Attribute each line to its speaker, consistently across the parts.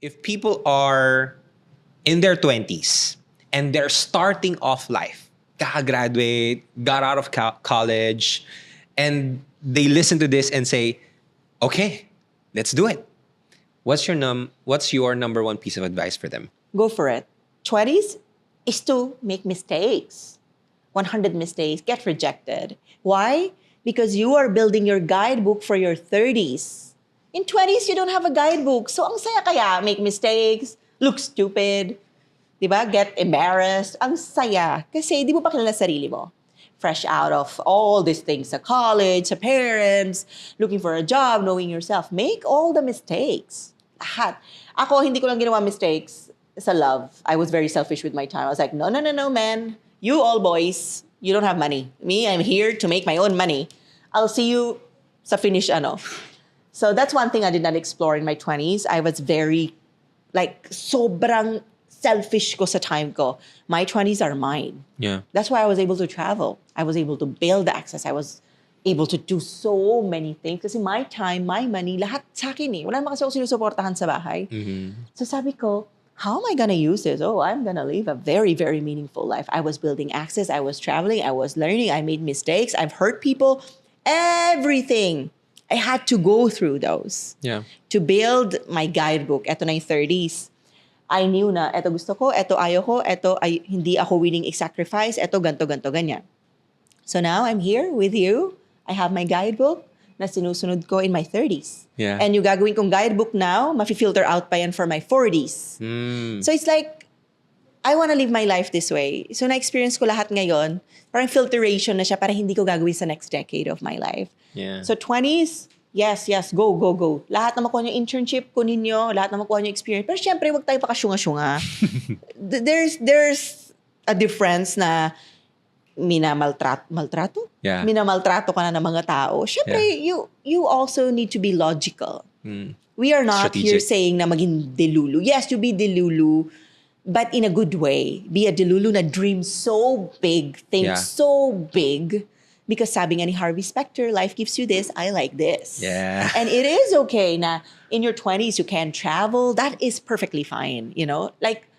Speaker 1: if people are in their 20s and they're starting off life, kakagraduate, got out of college, and they listen to this and say, okay, let's do it. What's your number one piece of advice for them?
Speaker 2: Go for it. 20s is to make mistakes. 100 mistakes, get rejected. Why? Because you are building your guidebook for your 30s. In 20s, you don't have a guidebook. So ang saya kaya, make mistakes, look stupid, di ba? Get embarrassed. Ang saya. Kasi di mo pa kilala sarili mo. Fresh out of all these things, sa college, sa parents, looking for a job, knowing yourself. Make all the mistakes. Lahat. Ako, hindi ko lang ginawa mistakes sa love. I was very selfish with my time. I was like, no, man. You all boys, you don't have money. Me, I'm here to make my own money. I'll see you sa finish ano. So that's one thing I did not explore in my 20s. I was very, sobrang selfish ko sa time ko. My 20s are mine.
Speaker 1: Yeah.
Speaker 2: That's why I was able to travel. I was able to build access. I was able to do so many things. Kasi my time, my money, lahat sa akin eh. Wala naman kasi ako sinusuportahan sa bahay. So sabi ko, how am I gonna use this? Oh, I'm gonna live a very, very meaningful life. I was building access. I was traveling. I was learning. I made mistakes. I've hurt people. Everything. I had to go through those.
Speaker 1: Yeah.
Speaker 2: To build my guidebook. Eto na yung 30s. I knew na, eto gusto ko, eto ayaw ko, eto ay, hindi ako willing i-sacrifice, eto ganto, ganyan. So now I'm here with you. I have my guidebook na sinusunod ko in my 30s.
Speaker 1: Yeah.
Speaker 2: And yung gagawin kong guidebook now, mafi-filter out pa yan for my 40s. So it's like, I wanna live my life this way. So na-experience ko lahat ngayon, parang filtration na siya para hindi ko gagawin sa next decade of my life.
Speaker 1: Yeah.
Speaker 2: So 20s, yes, go. Lahat na makuha niyo internship, kunin niyo, lahat na makuha niyo experience. Pero syempre, wag tayo pakasyunga-syunga. There's a difference na maltrato?
Speaker 1: Yeah.
Speaker 2: Minamaltrato ka na ng mga tao. Syempre, you also need to be logical. We are not here
Speaker 1: Strategic.
Speaker 2: saying na maging delulu. Yes, you be delulu, but in a good way. Be a delulu na dream so big, think
Speaker 1: Yeah.
Speaker 2: so big. Because sabi nga ni Harvey Specter, life gives you this, I like this.
Speaker 1: Yeah.
Speaker 2: And it is okay na in your 20s you can travel. That is perfectly fine, you know? Like,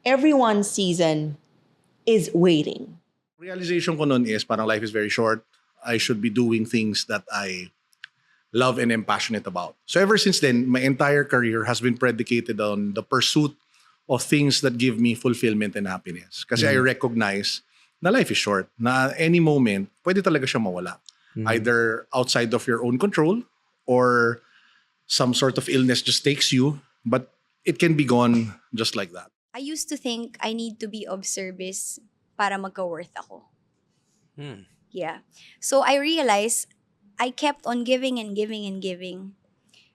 Speaker 2: everyone's season is waiting.
Speaker 3: Realization ko nun is parang life is very short. I should be doing things that I love and am passionate about. So ever since then, my entire career has been predicated on the pursuit of things that give me fulfillment and happiness. Kasi I recognize na life is short. Na any moment, pwede talaga siya mawala. Either outside of your own control or some sort of illness just takes you, but it can be gone just like that.
Speaker 4: I used to think I need to be of service para magka-worth ako. Yeah. So I realized I kept on giving and giving and giving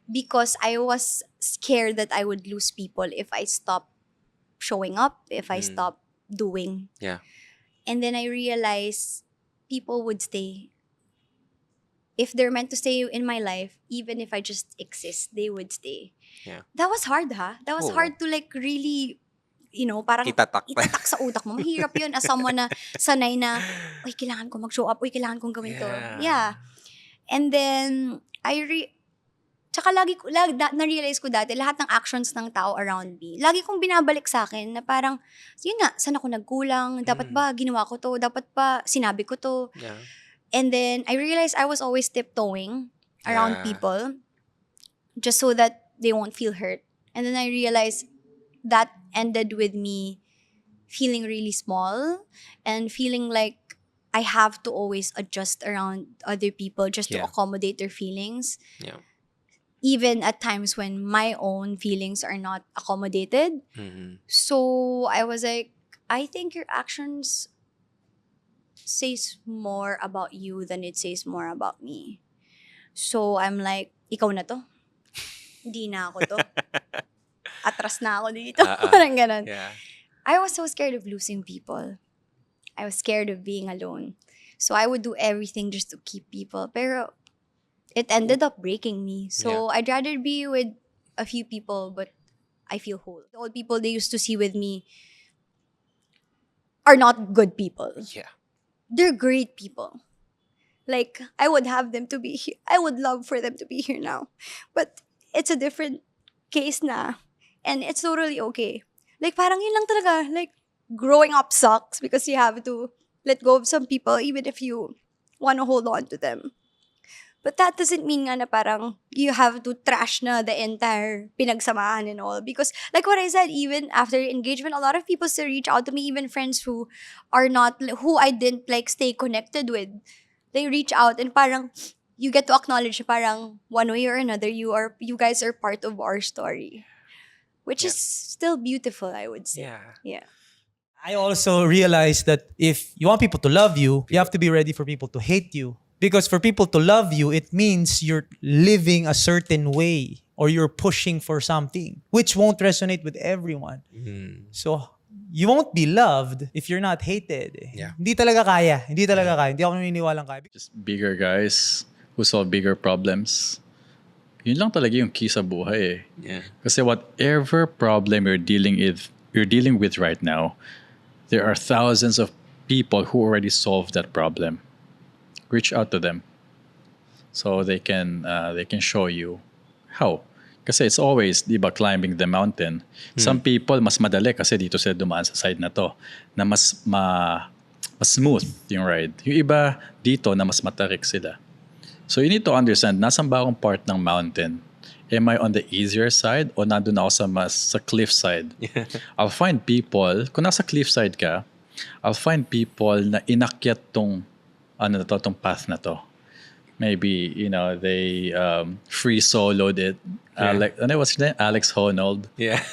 Speaker 4: because I was scared that I would lose people if I stopped showing up, if I stopped doing.
Speaker 1: Yeah.
Speaker 4: And then I realized people would stay. If they're meant to stay in my life, even if I just exist, they would stay.
Speaker 1: Yeah.
Speaker 4: That was hard, ha? That was
Speaker 1: Oo.
Speaker 4: hard to really, parang
Speaker 1: Itatak.
Speaker 4: itatak sa utak mo. Mahirap yun as someone na sanay na, uy, kailangan ko mag-show up, uy, kailangan kong gawin to. Yeah. And then, tsaka na-realize ko dati, lahat ng actions ng tao around me, lagi kong binabalik sa akin na parang, yun nga, saan ako nagkulang? Dapat ba ginawa ko to? Dapat ba sinabi ko to?
Speaker 1: Yeah.
Speaker 4: And then, I realized I was always tiptoeing around
Speaker 1: Yeah.
Speaker 4: people just so that they won't feel hurt. And then I realized that ended with me feeling really small and feeling like I have to always adjust around other people just to
Speaker 1: Yeah.
Speaker 4: accommodate their feelings.
Speaker 1: Yeah.
Speaker 4: Even at times when my own feelings are not accommodated. So I was like, I think your actions says more about you than it says more about me. So I'm like, ikaw na to. Hindi na ako to. Atras na ako dito. Parang ganun.
Speaker 1: Yeah.
Speaker 4: I was so scared of losing people. I was scared of being alone. So I would do everything just to keep people. Pero it ended up breaking me. So I'd rather be with a few people, but I feel whole. The old people they used to see with me are not good people.
Speaker 1: Yeah.
Speaker 4: They're great people. Like, I would have them to be here. I would love for them to be here now. But it's a different case na. And it's totally okay. Like, parang yun lang talaga. Like, growing up sucks because you have to let go of some people even if you want to hold on to them. But that doesn't mean nga na parang you have to trash na the entire pinagsamahan and all. Because like what I said, even after engagement, a lot of people still reach out to me, even friends who are not, who I didn't like stay connected with. They reach out and parang you get to acknowledge na parang one way or another, you guys are part of our story. Which
Speaker 1: Yeah.
Speaker 4: is still beautiful, I would say.
Speaker 1: Yeah.
Speaker 4: Yeah.
Speaker 5: I also realized that if you want people to love you have to be ready for people to hate you. Because for people to love you, it means you're living a certain way or you're pushing for something, which won't resonate with everyone. So, you won't be loved if you're not hated.
Speaker 1: Yeah.
Speaker 5: Hindi talaga kaya. Hindi talaga kaya. Hindi ako naniniwalang kaya.
Speaker 6: Just bigger guys who solve bigger problems. Yun lang talaga yung key sa buhay eh.
Speaker 1: Yeah.
Speaker 6: Kasi whatever problem you're dealing with right now, there are thousands of people who already solved that problem. Reach out to them so they can show you how. Kasi it's always, di ba, climbing the mountain. Some people, mas madali kasi dito sila dumaan sa side na to, na mas smooth yung ride. Yung iba dito na mas matarik sila. So you need to understand, nasan ba akong part ng mountain? Am I on the easier side o nandun ako sa cliff side? I'll find people, kung nasa cliff side ka, I'll find people na inakyat tong path na to. Maybe, they free soloed it. What's his name? Alex Honnold.
Speaker 1: Yeah.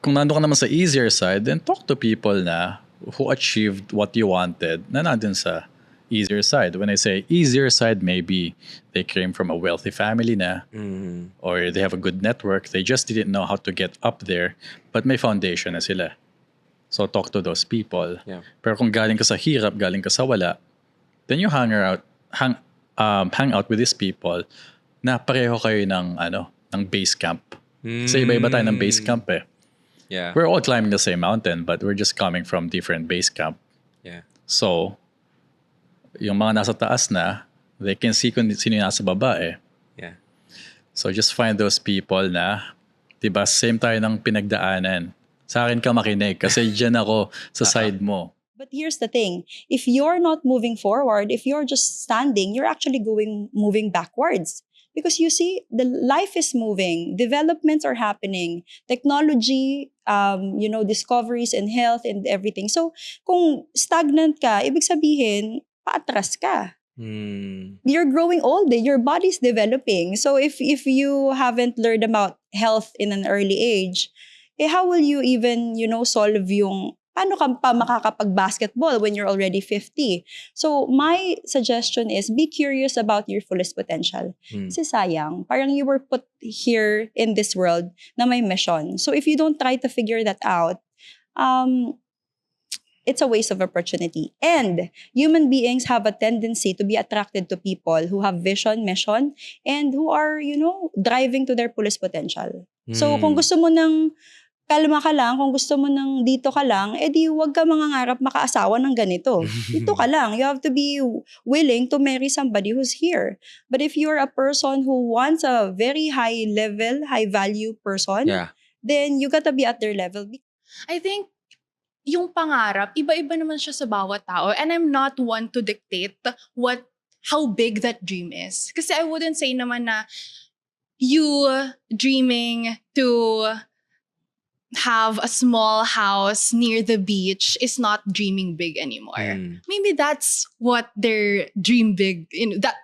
Speaker 6: Kung nandun ka naman sa easier side, then talk to people na who achieved what you wanted na nandun sa easier side. When I say easier side, maybe they came from a wealthy family na or they have a good network. They just didn't know how to get up there, but may foundation na sila. So talk to those people.
Speaker 1: Yeah.
Speaker 6: Pero kung galing ka sa hirap, galing ka sa wala, then you hang out with these people na pareho kayo ng base camp. Kasi iba-iba tayo ng base camp eh.
Speaker 1: Yeah.
Speaker 6: We're all climbing the same mountain, but we're just coming from different base camp.
Speaker 1: Yeah.
Speaker 6: So, yung mga nasa taas na, they can see kung sino yung nasa baba eh.
Speaker 1: Yeah.
Speaker 6: So just find those people na, diba, same tayo ng pinagdaanan. Sa akin ka makinig kasi dyan ako sa side mo.
Speaker 7: But here's the thing. If you're not moving forward, if you're just standing, you're actually moving backwards. Because you see, the life is moving. Developments are happening. Technology, discoveries in health and everything. So, kung stagnant ka, ibig sabihin, paatras ka. You're growing old. Your body's developing. So, if you haven't learned about health in an early age, how will you even, solve yung paano ka pa makakapag-basketball when you're already 50? So, my suggestion is be curious about your fullest potential. Kasi sayang, parang you were put here in this world na may mission. So, if you don't try to figure that out, it's a waste of opportunity. And human beings have a tendency to be attracted to people who have vision, mission, and who are, driving to their fullest potential. So, kung gusto mo ng kalma ka lang, kung gusto mo ng dito ka lang, edi huwag ka mangangarap makaasawa ng ganito. Dito ka lang. You have to be willing to marry somebody who's here. But if you're a person who wants a very high level, high value person, then you gotta be at their level.
Speaker 8: I think yung pangarap, iba-iba naman siya sa bawat tao. And I'm not one to dictate how big that dream is. Kasi I wouldn't say naman na you dreaming to have a small house near the beach is not dreaming big anymore. Maybe that's what their dream big,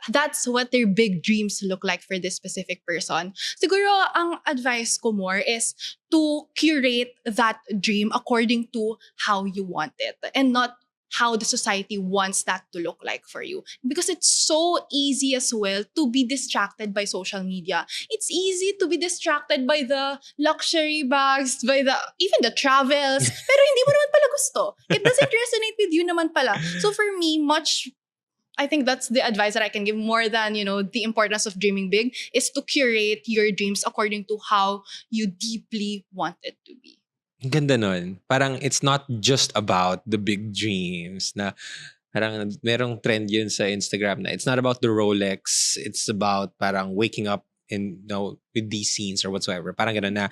Speaker 8: that's what their big dreams look like for this specific person. Siguro ang advice ko more is to curate that dream according to how you want it and not how the society wants that to look like for you. Because it's so easy as well to be distracted by social media. It's easy to be distracted by the luxury bags, by even the travels. Pero hindi mo naman pala gusto. It doesn't resonate with you naman pala. So for me, I think that's the advice that I can give more than, the importance of dreaming big is to curate your dreams according to how you deeply want it to be.
Speaker 1: Ganda nun. Parang it's not just about the big dreams na parang merong trend yun sa Instagram na it's not about the Rolex. It's about parang waking up with these scenes or whatsoever. Parang ganun na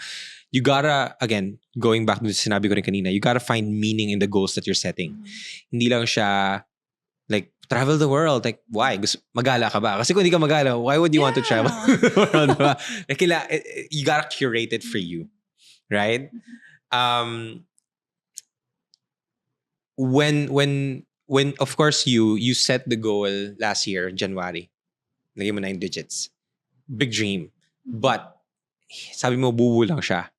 Speaker 1: you gotta, again, going back to the sinabi ko rin kanina, you gotta find meaning in the goals that you're setting. Hindi lang siya like travel the world. Like, why? Magala ka ba? Kasi kung hindi ka magala, why would you want to travel the world? Diba? Like, you gotta curate it for you. Right? When of course you set the goal last year, January, lagay mo 9 digits. Big dream. But, sabi mo, bubu lang siya.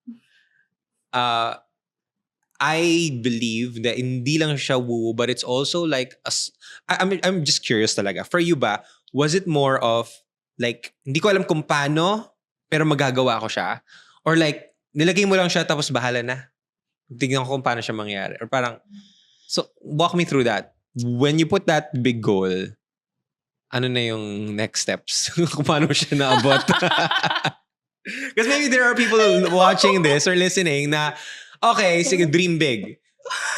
Speaker 1: I believe that hindi lang siya woo, but it's also like, I'm just curious talaga. For you ba, was it more of, like, hindi ko alam kung paano, pero magagawa ko siya? Or like, nilagay mo lang siya tapos bahala na? Tignan ko kung paano siya mangyari. Or parang, so walk me through that. When you put that big goal, ano na yung next steps? Kung paano siya naabot? Because maybe there are people watching this or listening na, okay, sige, dream big.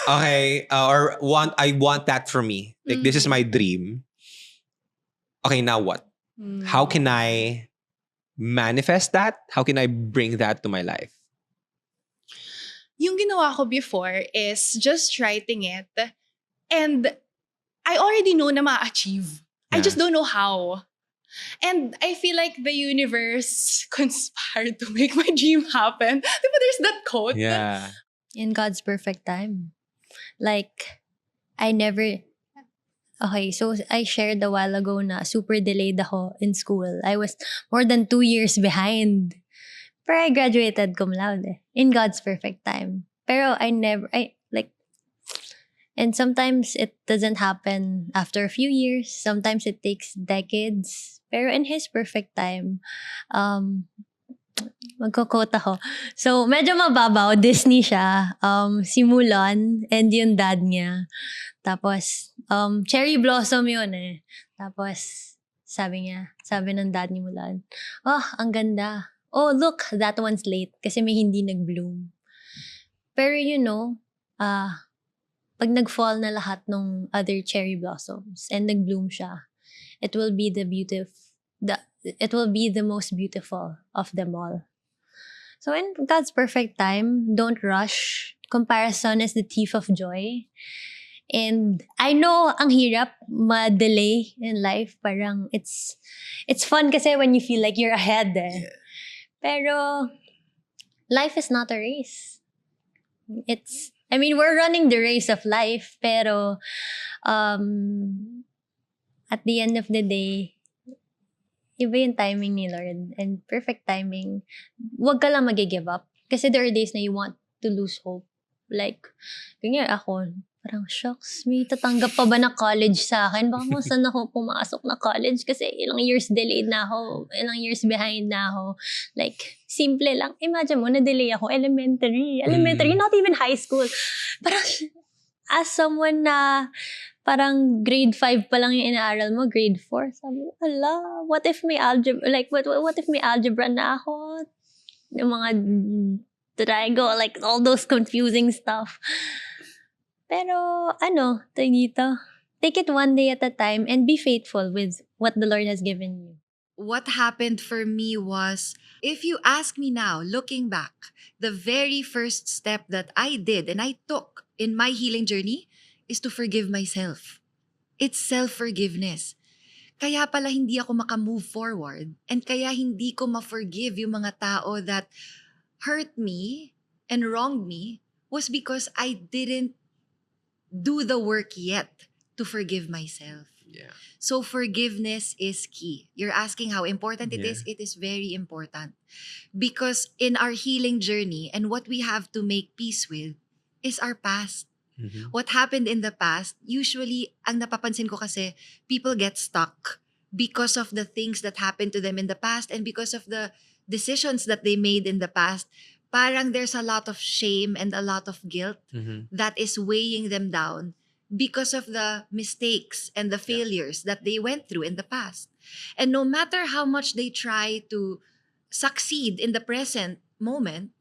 Speaker 1: Okay, or I want that for me. Like, this is my dream. Okay, now what? How can I manifest that? How can I bring that to my life?
Speaker 8: Yung ginawa ko before is just writing it, and I already know na ma-achieve. I just don't know how. And I feel like the universe conspired to make my dream happen. Diba there's that quote?
Speaker 1: Yeah.
Speaker 4: In God's perfect time. Like, okay, so I shared a while ago na super delayed ako in school. I was more than 2 years behind. Pero I graduated cum laude. In God's perfect time. Pero and sometimes it doesn't happen after a few years. Sometimes it takes decades. Pero in His perfect time, magko-quote ako. So, medyo mababaw. Disney siya. Si Mulan and yung dad niya. Tapos, cherry blossom yun eh. Tapos, sabi ng dad ni Mulan, oh, ang ganda. Oh, look, that one's late. Kasi may hindi nag-bloom. Pero pag nag-fall na lahat ng other cherry blossoms and nag-bloom siya, it will be the most beautiful of them all. So in God's perfect time, don't rush. Comparison is the thief of joy. And I know ang hirap ma-delay in life. Parang it's fun kasi when you feel like you're ahead eh. Yeah. Pero life is not a race. We're running the race of life, pero at the end of the day, iba yung timing ni Lord. And perfect timing. Huwag ka lang mag-give up. Kasi there are days na you want to lose hope. Like, ganyan ako, parang, shucks, may tatanggap pa ba na college sa akin? Baka kung saan ako pumasok na college kasi ilang years delayed na ako, ilang years behind na ako. Like, simple lang. Imagine mo, na-delay ako elementary, not even high school. Parang, as someone na parang grade 5 pa lang yung inaaral mo, grade 4, sabi ko, ala, what if may algebra, like, what if may algebra na ako? Yung mga trigo, like, all those confusing stuff. Pero, take it one day at a time and be faithful with what the Lord has given you.
Speaker 9: What happened for me was, if you ask me now, looking back, the very first step that I did and I took in my healing journey is to forgive myself. It's self-forgiveness. Kaya pala hindi ako maka-move forward and kaya hindi ko ma-forgive yung mga tao that hurt me and wronged me was because I didn't do the work yet to forgive myself.
Speaker 1: Yeah.
Speaker 9: So forgiveness is key. You're asking how important it is. It is very important. Because in our healing journey and what we have to make peace with is our past.
Speaker 1: Mm-hmm.
Speaker 9: What happened in the past, usually, ang napapansin ko kasi, people get stuck because of the things that happened to them in the past and because of the decisions that they made in the past. Parang there's a lot of shame and a lot of guilt that is weighing them down because of the mistakes and the failures that they went through in the past. And no matter how much they try to succeed in the present moment,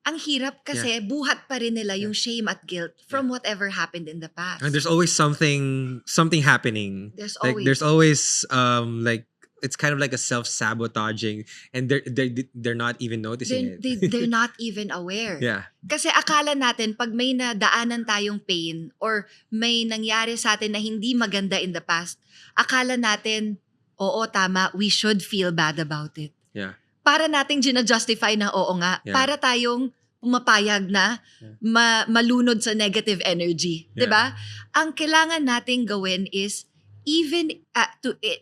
Speaker 9: ang hirap kasi buhat pa rin nila yung shame at guilt from whatever happened in the past.
Speaker 1: And there's always something happening.
Speaker 9: There's
Speaker 1: like
Speaker 9: always.
Speaker 1: there's always like it's kind of like a self-sabotaging, and they're not even noticing
Speaker 9: They're not even aware.
Speaker 1: Yeah.
Speaker 9: Kasi akala natin pag may nadaanan tayong pain or may nangyari sa atin na hindi maganda in the past, akala natin, oo, tama, we should feel bad about it.
Speaker 1: Yeah.
Speaker 9: Para nating gina-justify na oo nga.
Speaker 1: Yeah.
Speaker 9: Para tayong pumapayag na malunod sa negative energy.
Speaker 1: Yeah.
Speaker 9: 'Di ba? Ang kailangan nating gawin is even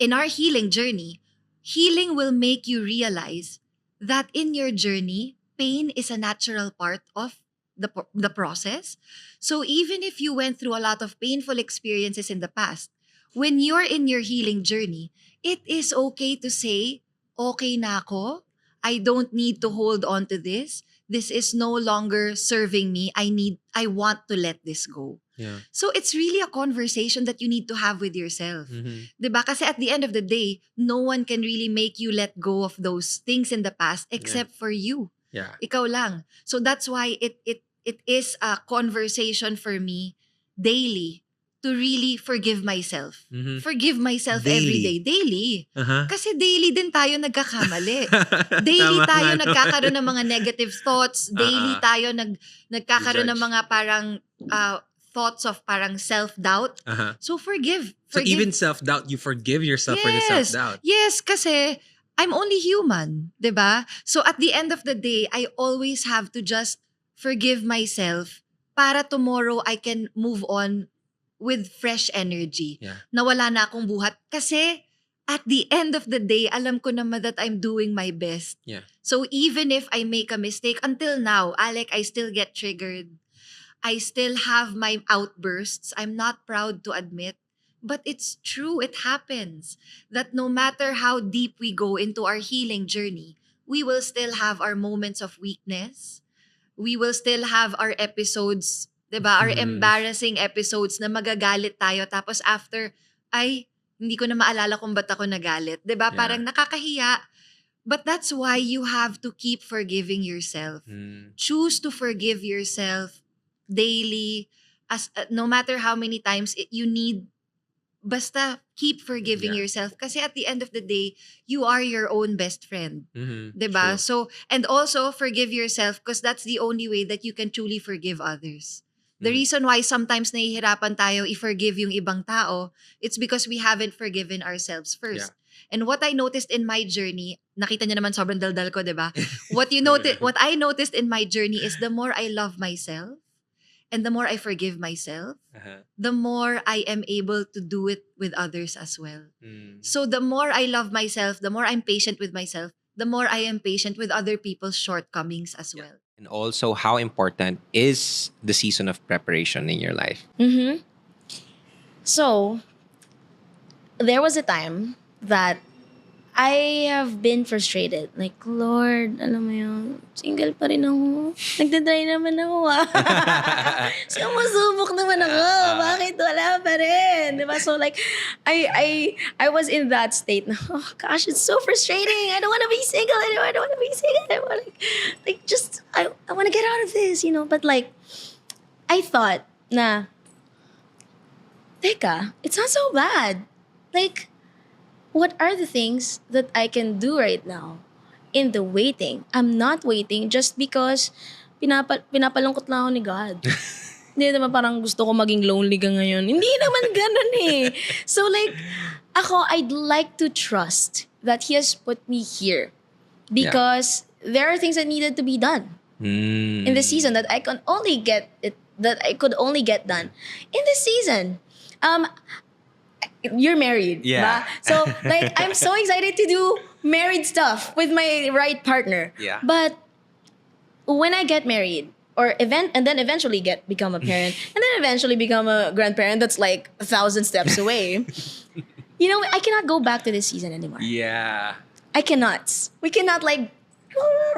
Speaker 9: in our healing journey, healing will make you realize that in your journey, pain is a natural part of the process. So even if you went through a lot of painful experiences in the past, when you're in your healing journey, it is okay to say, okay na ako. I don't need to hold on to this. This is no longer serving me. I want to let this go.
Speaker 1: Yeah.
Speaker 9: So it's really a conversation that you need to have with yourself.
Speaker 1: Mhm.
Speaker 9: 'Di ba? Kasi at the end of the day, no one can really make you let go of those things in the past except for you.
Speaker 1: Yeah.
Speaker 9: Ikaw lang. So that's why it is a conversation for me daily to really forgive myself.
Speaker 1: Mhm.
Speaker 9: Forgive myself every day. Daily.
Speaker 1: Uh-huh.
Speaker 9: Kasi daily din tayo nagkakamali. Daily
Speaker 1: Tama
Speaker 9: tayo
Speaker 1: nga, no?
Speaker 9: nagkakaroon ng mga negative thoughts. Daily tayo nagkakaroon ng
Speaker 1: Judge.
Speaker 9: mga parang thoughts of parang self-doubt.
Speaker 1: Uh-huh.
Speaker 9: So forgive.
Speaker 1: So even self-doubt, you forgive yourself for the
Speaker 9: Yes.
Speaker 1: self-doubt.
Speaker 9: Yes, kasi I'm only human, 'di ba? So at the end of the day, I always have to just forgive myself para tomorrow I can move on with fresh energy.
Speaker 1: Yeah.
Speaker 9: Na wala na akong buhat. Kasi at the end of the day, alam ko naman that I'm doing my best.
Speaker 1: Yeah.
Speaker 9: So even if I make a mistake, until now, Alec, I still get triggered. I still have my outbursts. I'm not proud to admit. But it's true, it happens. That no matter how deep we go into our healing journey, we will still have our moments of weakness. We will still have our episodes, 'di ba? Our embarrassing episodes na magagalit tayo tapos after, ay, hindi ko na maalala kung ba't ako nagalit. 'Di ba?
Speaker 1: Yeah.
Speaker 9: Parang nakakahiya. But that's why you have to keep forgiving yourself.
Speaker 1: Mm.
Speaker 9: Choose to forgive yourself daily, as no matter how many times you need. Basta keep forgiving
Speaker 1: Yeah.
Speaker 9: yourself kasi at the end of the day, you are your own best friend.
Speaker 1: Mhm.
Speaker 9: 'Di ba?
Speaker 1: True.
Speaker 9: So, and also forgive yourself because that's the only way that you can truly forgive others. The
Speaker 1: Mm.
Speaker 9: reason why sometimes nahihirapan tayo i-forgive yung ibang tao, it's because we haven't forgiven ourselves first. And what I noticed in my journey, nakita niyo naman sobrang daldal ko, 'di ba? What I noticed in my journey is the more I love myself and the more I forgive myself,
Speaker 1: Uh-huh.
Speaker 9: the more I am able to do it with others as well.
Speaker 1: Mm.
Speaker 9: So the more I love myself, the more I'm patient with myself, the more I am patient with other people's shortcomings as well.
Speaker 1: And also, how important is the season of preparation in your life?
Speaker 10: Mm-hmm. So, there was a time that I have been frustrated. Like, Lord, alam mo yun, single pa rin ako. Nagdadry naman ako. Sumusubok naman ako. Bakit wala pa rin? Diba? So like, I was in that state na, oh gosh, it's so frustrating. I don't want to be single anymore. I don't want to be single anymore. Like just, I want to get out of this, you know? But like, I thought na, teka, it's not so bad. Like, what are the things that I can do right now in the waiting? I'm not waiting just because pinapalungkot lang ako ni God. Hindi naman parang gusto ko maging lonely ka ngayon. Hindi naman ganun eh. So like, I'd like to trust that He has put me here because there are things that needed to be done in the season that I could only get done in this season. You're married,
Speaker 1: Yeah.
Speaker 10: ba? So like I'm so excited to do married stuff with my right partner.
Speaker 1: Yeah.
Speaker 10: But when I get married and then eventually become a parent and then eventually become a grandparent that's like 1,000 steps away. You know, I cannot go back to this season anymore.
Speaker 1: Yeah.
Speaker 10: I cannot. We cannot like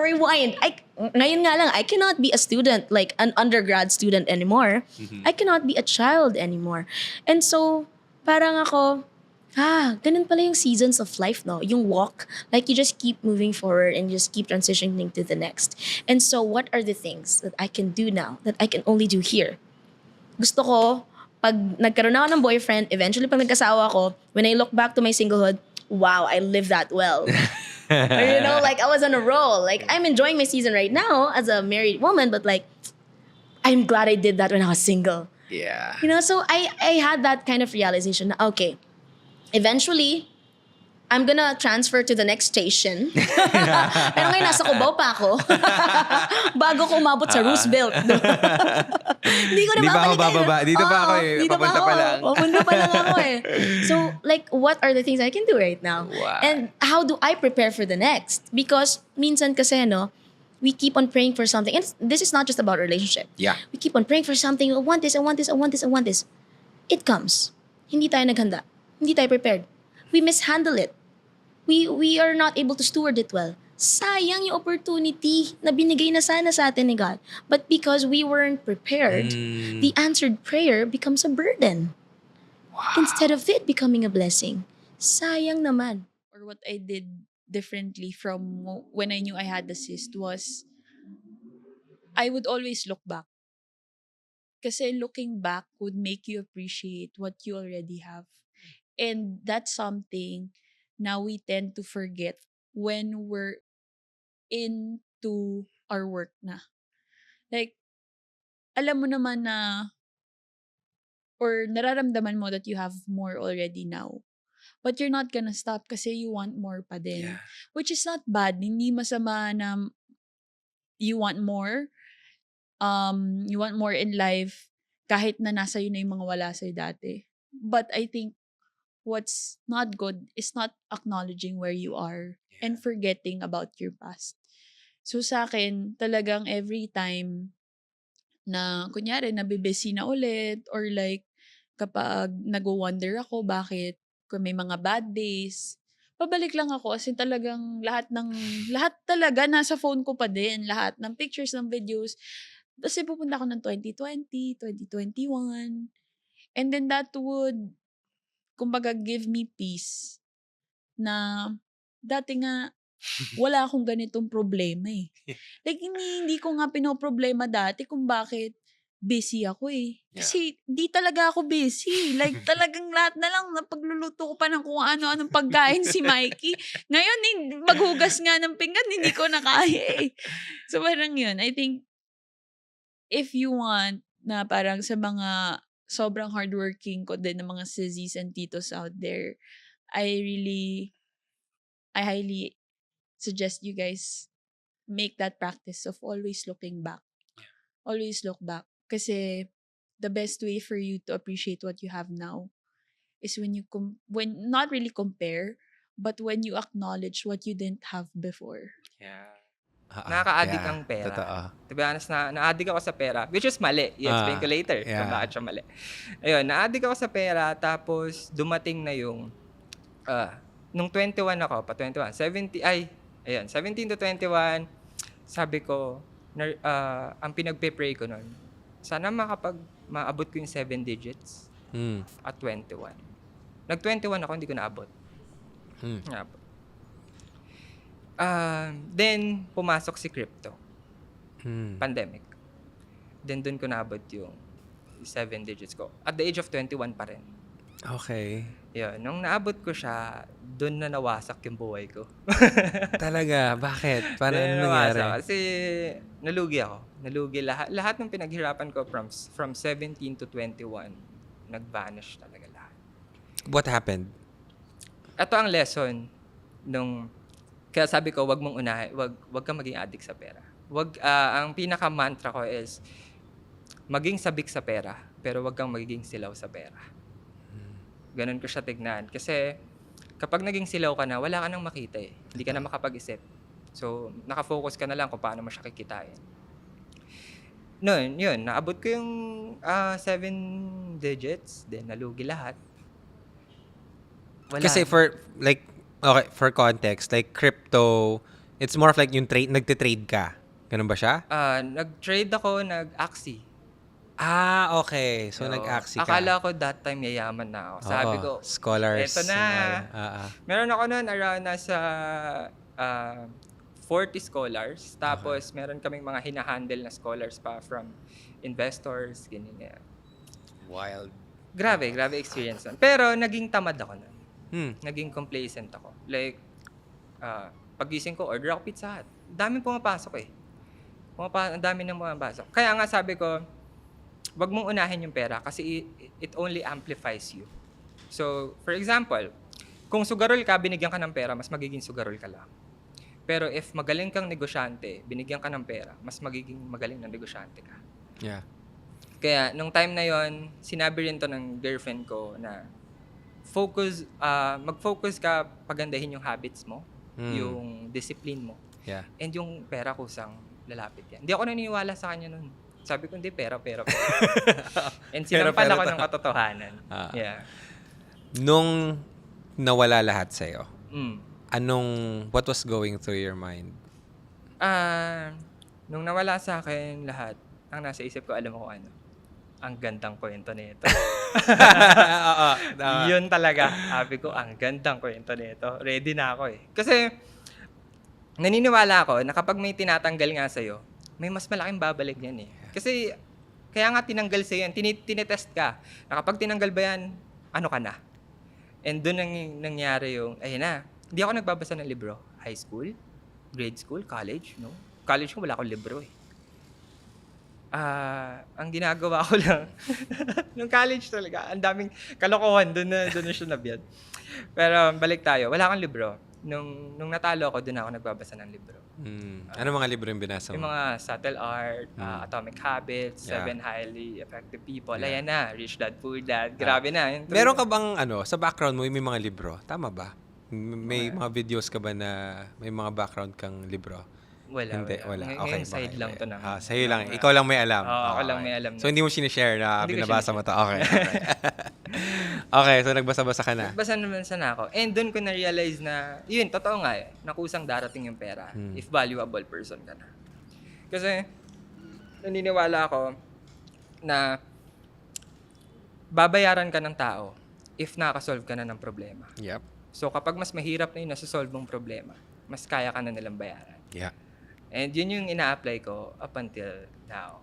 Speaker 10: rewind. Ngayon nga lang, I cannot be a student, like an undergrad student anymore. I cannot be a child anymore. And so, parang ako, ganun pala yung seasons of life, no? Yung walk, like you just keep moving forward and just keep transitioning to the next. And so, what are the things that I can do now that I can only do here? Gusto ko, pag nagkaroon ako ng boyfriend, eventually pag nagkasawa ako, when I look back to my singlehood, wow, I live that well. Or, you know, like I was on a roll. Like I'm enjoying my season right now as a married woman, but like I'm glad I did that when I was single.
Speaker 1: Yeah.
Speaker 10: You know, so I had that kind of realization na, okay, eventually, I'm gonna transfer to the next station. Pero ngayon, nasa Cubao pa ako. Bago ko umabot sa Roosevelt. Hindi ko na
Speaker 1: Di pa ako
Speaker 10: babalikan.
Speaker 1: bababa. Dito pa ako eh.
Speaker 10: Dito
Speaker 1: Papunta pa lang.
Speaker 10: Papunta pa lang ako eh. So, like, what are the things I can do right now?
Speaker 1: Wow.
Speaker 10: And how do I prepare for the next? Because minsan kasi, no, we keep on praying for something. And this is not just about relationship.
Speaker 1: Yeah.
Speaker 10: We keep on praying for something. I want this, I want this, I want this, I want this. It comes. Hindi tayo naghanda. Hindi tayo prepared. We mishandle it. We are not able to steward it well. Sayang yung opportunity na binigay na sana sa atin ni God. But because we weren't prepared, the answered prayer becomes a burden. Instead of it becoming a blessing. Sayang naman.
Speaker 11: Or what I did differently from when I knew I had the cyst was I would always look back. Kasi looking back would make you appreciate what you already have. And that's something now we tend to forget when we're into our work na. Like, alam mo naman na or nararamdaman mo that you have more already now. But you're not gonna stop kasi you want more pa din.
Speaker 1: Yeah.
Speaker 11: Which is not bad. Hindi masama na you want more. You want more in life kahit na nasa yun na yung mga wala sa'yo dati. But I think what's not good is not acknowledging where you are and forgetting about your past. So sa akin, talagang every time na kunyari nabibusy na ulit or like kapag nag-wonder ako bakit kung may mga bad days, pabalik lang ako as in talagang lahat talaga nasa phone ko pa din, lahat ng pictures, ng videos. Kasi pupunta ako ng 2020, 2021. And then that would kumbaga give me peace na dati nga wala akong ganitong problema eh. Like hindi ko nga pinoproblema dati kung bakit busy ako eh. Kasi di talaga ako busy. Like talagang lahat na lang napagluluto ko pa ng kung ano-anong pagkain si Mikey. Ngayon maghugas nga ng pinggan hindi ko na kaya eh. So parang yun. I think if you want na parang sa mga sobrang hardworking ko din ng mga sissies and titos out there, I highly suggest you guys make that practice of always looking back. Always look back. Kasi the best way for you to appreciate what you have now is when you when not really compare, but when you acknowledge what you didn't have before.
Speaker 1: Yeah.
Speaker 12: Nakaka-addict ang pera.
Speaker 1: Totoo.
Speaker 12: To be honest, na-addict ako sa pera. Which is mali. I-explain ko later kung bakit siya mali. Ayun, na-addict ako sa pera. Tapos, dumating na yung, nung 21 ako, pa 21, 17 to 21, sabi ko, ang pinagpe-pray ko nun, sana maabot ko yung 7 digits at 21. Nag-21 ako, hindi ko naabot. Naabot. Then, pumasok si crypto. Pandemic. Then, dun ko naabot yung 7 digits ko. At the age of 21 pa rin.
Speaker 1: Okay.
Speaker 12: Yun. Nung naabot ko siya, dun na nawasak yung buhay ko.
Speaker 1: Talaga? Bakit? Paano
Speaker 12: Dun na
Speaker 1: nangyari?
Speaker 12: nawasak. Kasi nalugi ako. Nalugi lahat. Lahat ng pinaghirapan ko from 17 to 21, nag-vanish talaga lahat.
Speaker 1: What happened?
Speaker 12: Ito ang lesson nung kaya sabi ko, wag mong unahin, wag kang maging addict sa pera. Ang pinaka-mantra ko is maging sabik sa pera, pero wag kang magiging silaw sa pera. Ganun ko siya tignan. Kasi kapag naging silaw ka na, wala ka nang makita eh. Hindi ka na makapag-isip. So, nakafocus ka na lang kung paano mo siya kikitain. Noon, yun, naabot ko yung 7 digits, then nalugi lahat. Wala.
Speaker 1: Kasi okay, for context, like crypto, it's more of like yung nagtitrade ka. Ganun ba siya?
Speaker 12: Nag-trade ako, nag-Axie.
Speaker 1: Okay. So, nag-Axie ka.
Speaker 12: Akala ko that time yayaman na ako. Sabi ko,
Speaker 1: scholars.
Speaker 12: eto na. Meron ako noon around nasa 40 scholars. Tapos, meron kaming mga hinahandle na scholars pa from investors, ganyan.
Speaker 1: Wild.
Speaker 12: Grabe experience nun. Pero, naging tamad ako nun. Naging complacent ako. Like, pagising ko, order ako Pizza Hut. Daming pumapasok eh. Ang dami nang pumapasok. Kaya nga sabi ko, wag mong unahin yung pera kasi it only amplifies you. So, for example, kung sugarol ka, binigyan ka ng pera, mas magiging sugarol ka lang. Pero if magaling kang negosyante, binigyan ka ng pera, mas magiging magaling na negosyante ka.
Speaker 1: Yeah.
Speaker 12: Kaya, nung time na yon, sinabi rin to ng girlfriend ko na mag-focus ka pagandahin yung habits mo, yung discipline mo.
Speaker 1: Yeah.
Speaker 12: And yung pera kusang lalapit yan. Hindi ako naniniwala sa kanya nun. Sabi ko, hindi, pera. And sinampal ako ng katotohanan. Yeah.
Speaker 1: Nung nawala lahat sa'yo, what was going through your mind?
Speaker 12: Nung nawala sa akin lahat, ang nasa isip ko, alam mo kung ano, ang gandang kwento nito. Yun talaga. Sabi ko, ang gandang kwento nito. Ready na ako eh. Kasi, naniniwala ako na kapag may tinatanggal nga sa'yo, may mas malaking babalik yan eh. Kasi, kaya nga tinanggal sa'yo yan, tinetest ka. Na kapag tinanggal ba yan, ano ka na? And doon nangyari yung, ayun na, hindi ako nagbabasa ng libro. High school, grade school, college, no? College ko wala akong libro eh. Ang ginagawa ko lang, nung college talaga, ang daming kalokohan, doon na siya nabiyan. Pero balik tayo, wala akong libro. Nung natalo ako, doon ako nagbabasa ng libro.
Speaker 1: Ano mga libro yung binasa mo?
Speaker 12: Yung mga Subtle Art, Atomic Habits, 7 Highly Effective People. Ayan na, Rich Dad, Poor Dad. Grabe na.
Speaker 1: Meron ka bang sa background mo may mga libro? Tama ba? May mga videos ka ba na may mga background kang libro?
Speaker 12: Wala.
Speaker 1: Hindi, wala.
Speaker 12: Ngayon side lang to na.
Speaker 1: Sa'yo lang. Ikaw lang may alam.
Speaker 12: Ako lang may alam.
Speaker 1: So, hindi mo sinishare na
Speaker 12: Hindi ko
Speaker 1: binabasa mo to. Okay. Okay, so nagbasa-basa ka na.
Speaker 12: Nagbasa naman sana ako. And doon ko na-realize na, yun, totoo nga eh, na kusang darating yung pera if valuable person ka na. Kasi, naniniwala ako na babayaran ka ng tao if nakasolve ka na ng problema.
Speaker 1: Yep.
Speaker 12: So, kapag mas mahirap na yung nasa-solve mong problema, mas kaya ka na nilang bayaran.
Speaker 1: Yeah.
Speaker 12: And yun yung ina-apply ko up until now.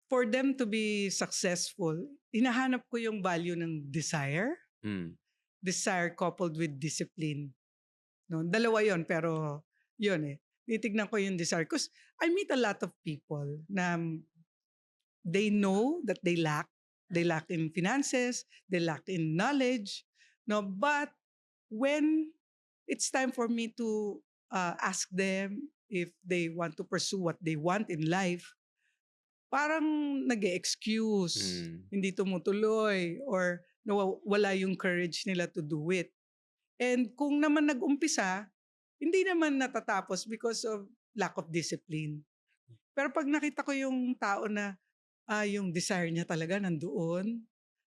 Speaker 13: For them to be successful, hinahanap ko yung value ng desire. Desire coupled with discipline. No, dalawa yon pero yun eh. Titignan ko yung desire. Because I meet a lot of people na they know that they lack. They lack in finances. They lack in knowledge. No, but when it's time for me to ask them if they want to pursue what they want in life, parang nag-excuse, hindi tumutuloy, or wala yung courage nila to do it. And kung naman nag-umpisa, hindi naman natatapos because of lack of discipline. Pero pag nakita ko yung tao na yung desire niya talaga nandoon,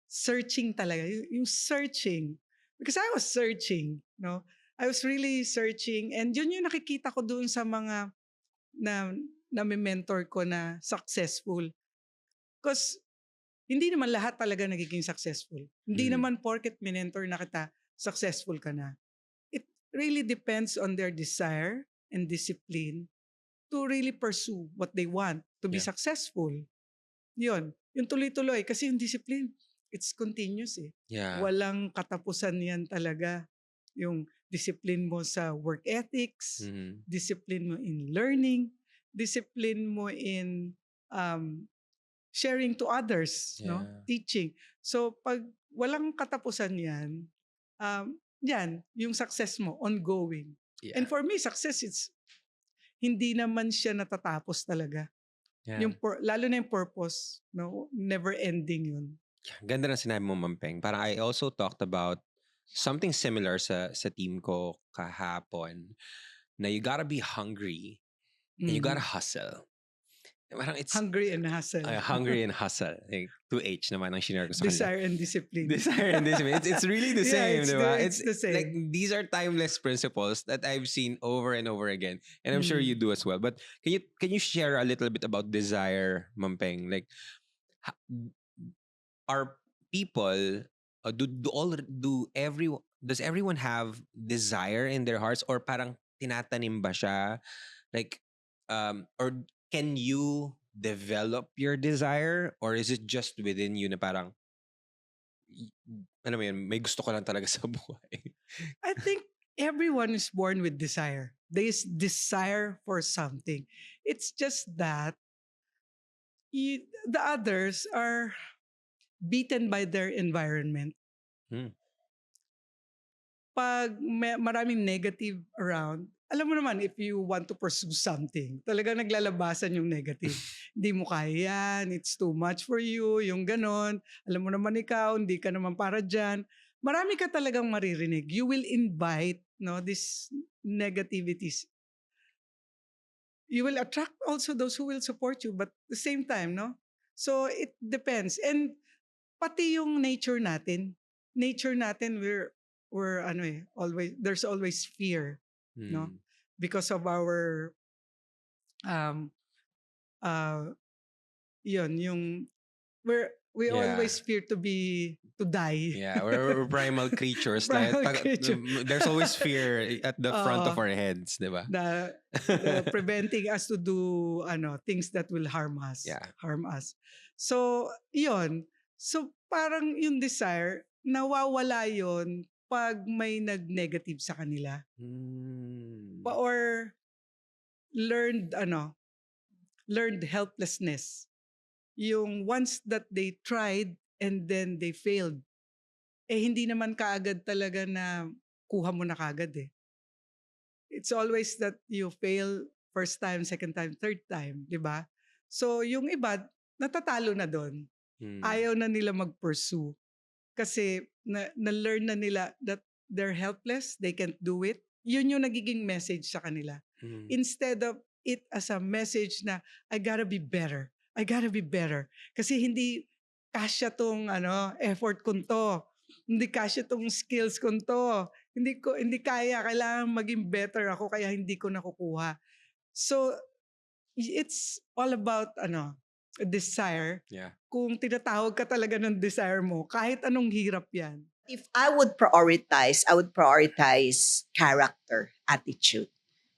Speaker 13: searching talaga, yung searching. Because I was searching, no? I was really searching, and yun yung nakikita ko doon sa mga na may mentor ko na successful. Because hindi naman lahat talaga nagiging successful. Hindi naman porket minentor na kita, successful ka na. It really depends on their desire and discipline to really pursue what they want to be successful. Yun. Yung tuloy-tuloy. Kasi yung discipline, it's continuous eh.
Speaker 1: Yeah.
Speaker 13: Walang katapusan yan talaga. Yung discipline mo sa work ethics, discipline mo in learning, discipline mo in sharing to others, no? Teaching. So pag walang katapusan yan, yan, yung success mo, ongoing.
Speaker 1: Yeah.
Speaker 13: And for me, success, hindi naman siya natatapos talaga.
Speaker 1: Yeah.
Speaker 13: Yung lalo na yung purpose, no? Never ending yun.
Speaker 1: Ganda ng sinabi mo, Mampeng. Parang I also talked about something similar sa team ko kahapon na you gotta be hungry and you gotta hustle. Parang it's
Speaker 13: hungry and hustle.
Speaker 1: Hungry and hustle. Like 2H naman ang shinare ko sa kanila.
Speaker 13: Desire and discipline.
Speaker 1: Desire and discipline. It's really the same, diba?
Speaker 13: It's the same.
Speaker 1: Like these are timeless principles that I've seen over and over again, and I'm sure you do as well. But can you share a little bit about desire, Mampeng? Like, are people does everyone have desire in their hearts, or parang tinatanim ba siya? Like, or can you develop your desire, or is it just within you na parang ano mo yun, may gusto ka lang talaga sa buhay.
Speaker 13: I think everyone is born with desire. There is desire for something. It's just that the others are beaten by their environment.
Speaker 1: Hmm.
Speaker 13: Pag maraming negative around, alam mo naman, if you want to pursue something, talaga naglalabasan yung negative. Hindi mo kaya yan, it's too much for you, yung ganon. Alam mo naman ikaw, hindi ka naman para dyan. Marami ka talagang maririnig. You will invite this negativities. You will attract also those who will support you, but at the same time, So it depends. And pati yung nature natin, we're always, there's always fear, because of our we
Speaker 1: Yeah.
Speaker 13: always fear to die.
Speaker 1: Yeah, we're primal creatures. There's always fear at the front of our heads, di ba?
Speaker 13: Preventing us to do things that will harm us.
Speaker 1: Yeah.
Speaker 13: Harm us. So, yun. So, parang yung desire, nawawala yon pag may nag-negative sa kanila. Or learned helplessness. Yung once that they tried and then they failed, hindi naman kaagad talaga na kuha mo na kaagad eh. It's always that you fail first time, second time, third time, di ba? So yung iba, natatalo na doon. Ayaw na nila mag-pursue. Kasi na-learn na nila that they're helpless, they can't do it. Yun yung nagiging message sa kanila. Instead of it as a message na, I gotta be better. I gotta be better. Kasi hindi kasya tong effort kong to. Hindi kasya tong skills kong to. Hindi kaya. Kailangan maging better ako kaya hindi ko nakukuha. So, it's all about desire.
Speaker 1: Yeah.
Speaker 13: Kung tinatawag ka talaga ng desire mo, kahit anong hirap yan.
Speaker 2: If I would prioritize character, attitude.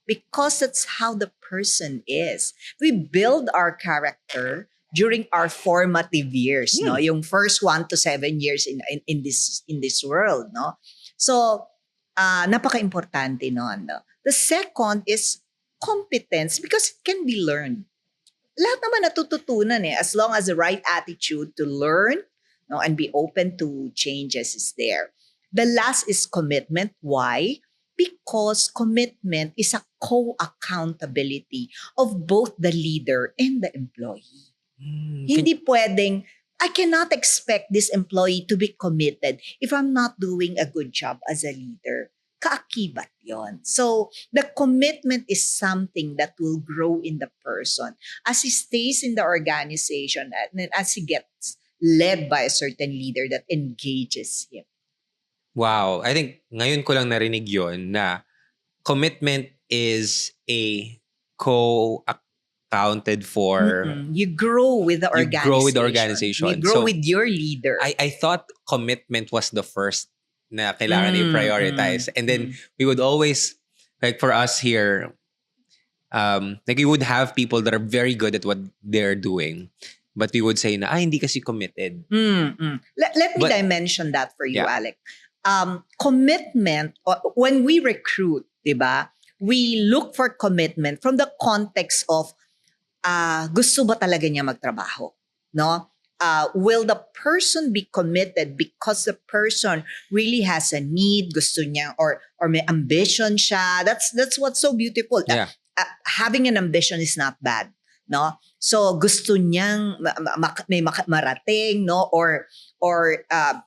Speaker 2: Because that's how the person is. We build our character during our formative years, no? Yung first 1 to 7 years in this world, no? So, napaka-importante noon, no? The second is competence because it can be learned. Lahat naman natututunan as long as the right attitude to learn, no, and be open to changes is there. The last is commitment. Why? Because commitment is a co-accountability of both the leader and the employee. Hindi pwedeng, I cannot expect this employee to be committed if I'm not doing a good job as a leader. Kaakibat yon. So, the commitment is something that will grow in the person as he stays in the organization and as he gets led by a certain leader that engages him.
Speaker 1: Wow. I think ngayon ko lang narinig yon na commitment is a co-accounted for.
Speaker 2: You grow with the organization.
Speaker 1: You grow with the organization.
Speaker 2: You grow with your leader.
Speaker 1: I thought commitment was the first na kailangan i-prioritize. And then we would always, like for us here, like we would have people that are very good at what they're doing. But we would say na, hindi kasi committed.
Speaker 2: Let me dimension that for you, Alec. Commitment, when we recruit, diba, we look for commitment from the context of gusto ba talaga niya magtrabaho? No? Will the person be committed because the person really has a need, gusto niya, or may ambition siya? That's what's so beautiful.
Speaker 1: Yeah.
Speaker 2: Having an ambition is not bad. No, so gusto niyang may marating, no, or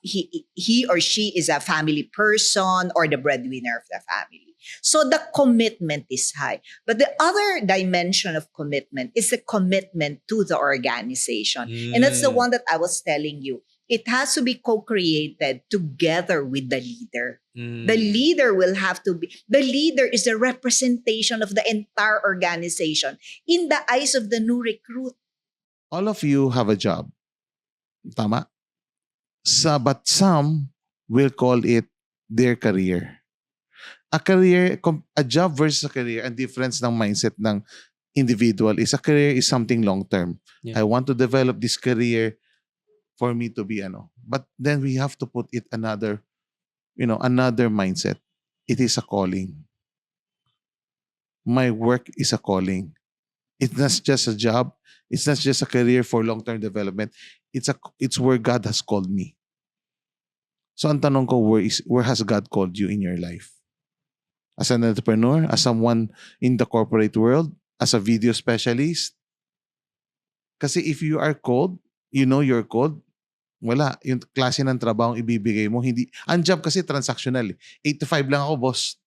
Speaker 2: he or she is a family person or the breadwinner of the family. So the commitment is high. But the other dimension of commitment is the commitment to the organization, and that's the one that I was telling you. It has to be co-created together with the leader. The leader will have to be, the leader is a representation of the entire organization in the eyes of the new recruit.
Speaker 14: All of you have a job. Tama? But some will call it their career. A job versus a career, a difference ng mindset ng individual is a career is something long-term.
Speaker 1: Yeah.
Speaker 14: I want to develop this career for me to be ano. But then we have to put it another, another mindset. It is a calling. My work is a calling. It's not just a job. It's not just a career for long-term development. It's where God has called me. So ang tanong ko, where has God called you in your life? As an entrepreneur, as someone in the corporate world, as a video specialist? Kasi if you are called, you know you're called, wala. Yung klase ng trabaho ibibigay mo, hindi. Ang job kasi transactional. 8 to 5 lang ako, boss.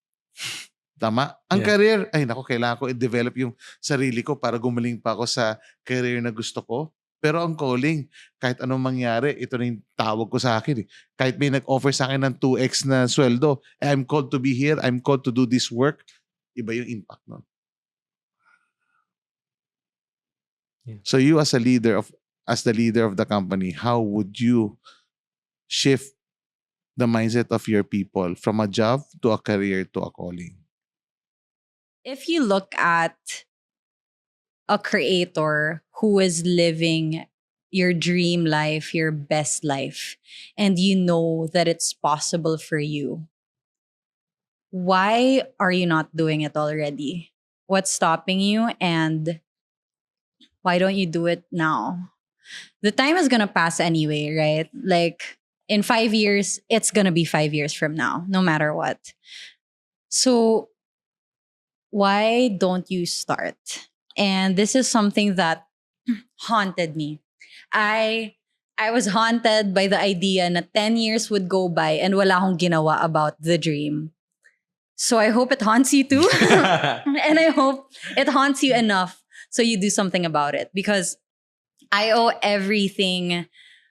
Speaker 14: Tama? Ang career, ay nako, kailangan ko i-develop yung sarili ko para gumaling pa ako sa career na gusto ko. Pero ang calling, kahit anong mangyari, ito na yung tawag ko sa akin. Kahit may nag-offer sa akin ng 2x na sweldo, I'm called to be here, I'm called to do this work, iba yung impact nun. So you as the leader of the company, how would you shift the mindset of your people from a job to a career to a calling?
Speaker 15: If you look at a creator who is living your dream life, your best life, and you know that it's possible for you, why are you not doing it already? What's stopping you, and why don't you do it now? The time is gonna pass anyway, right? Like in 5 years, it's gonna be 5 years from now, no matter what. So why don't you start? And this is something that haunted me. I was haunted by the idea na 10 years would go by and wala akong ginawa about the dream. So I hope it haunts you too. And I hope it haunts you enough so you do something about it. Because I owe everything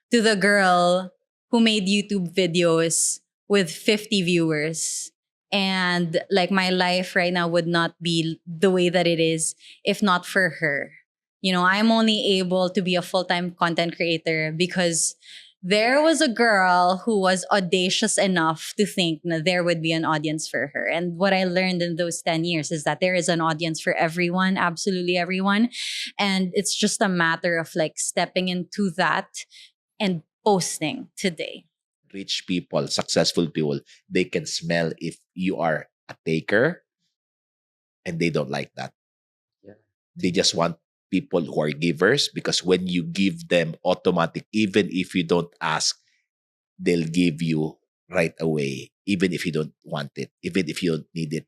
Speaker 15: to the girl who made YouTube videos with 50 viewers. And like my life right now would not be the way that it is if not for her. You know, I'm only able to be a full-time content creator because there was a girl who was audacious enough to think that there would be an audience for her. And what I learned in those 10 years is that there is an audience for everyone, absolutely everyone. And it's just a matter of like stepping into that and posting today.
Speaker 16: Rich people, successful people, they can smell if you are a taker, and they don't like that. They just want people who are givers, because when you give them automatic, even if you don't ask, they'll give you right away, even if you don't want it, even if you don't need it.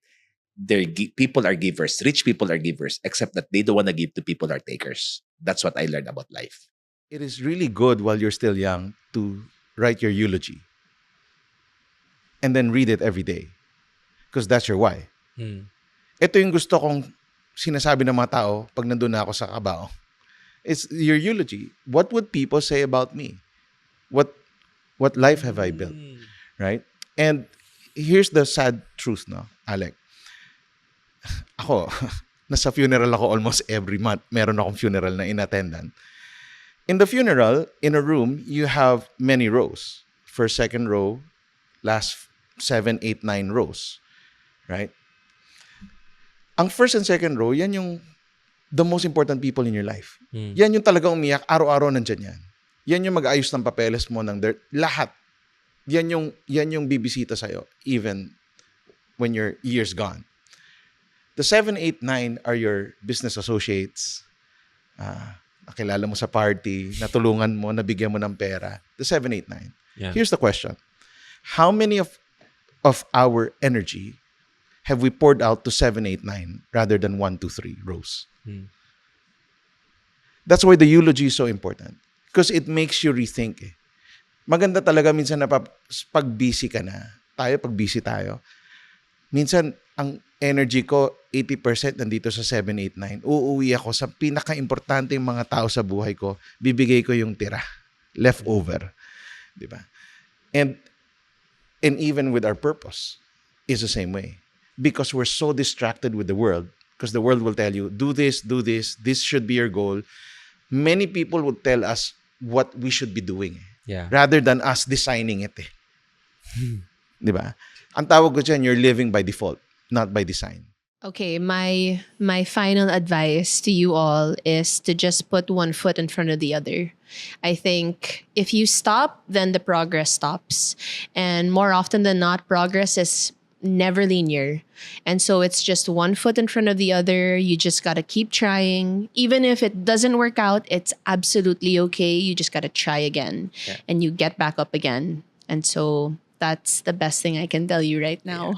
Speaker 16: People are givers. Rich people are givers, except that they don't want to give to people who are takers. That's what I learned about life.
Speaker 17: It is really good while you're still young to write your eulogy and then read it every day, because that's your why. Ito yung gusto kong sinasabi ng mga tao pag nandun na ako sa Cabao. It's your eulogy. What would people say about me? What life have I built? Right? And here's the sad truth, no, Alec. Ako, nasa funeral ako almost every month. Meron akong funeral na in-attendan. In the funeral, in a room, you have many rows. First, second row, last 7, 8, 9 rows. Right? Ang first and second row, yan yung the most important people in your life. Yan yung talagang umiyak, araw-araw nandyan yan. Yan yung mag-ayos ng papeles mo, ng lahat. Yan yung bibisita sa'yo, even when your year's gone. The 7, 8, 9 are your business associates, nakilala mo sa party, natulungan mo, nabigyan mo ng pera. The 7, 8, 9.
Speaker 1: Yeah.
Speaker 17: Here's the question. How many of our energy have we poured out to 7, 8, 9 rather than 1, 2, 3 rows? That's why the eulogy is so important. Because it makes you rethink. Maganda talaga minsan na pag busy ka na, pag busy tayo, minsan ang energy ko, 80% nandito sa 7, 8, 9. Uuwi ako sa pinaka-importante yung mga tao sa buhay ko, bibigay ko yung tira, leftover. Diba? And even with our purpose, is the same way. Because we're so distracted with the world, because the world will tell you, do this, this should be your goal. Many people would tell us what we should be doing. Rather than us designing it. Diba? Ang tawag ko dyan, you're living by default, not by design.
Speaker 18: Okay, my final advice to you all is to just put one foot in front of the other. I think if you stop, then the progress stops. And more often than not, progress is never linear. And so it's just one foot in front of the other. You just got to keep trying. Even if it doesn't work out, it's absolutely okay. You just got to try again and you get back up again. And so that's the best thing I can tell you right now.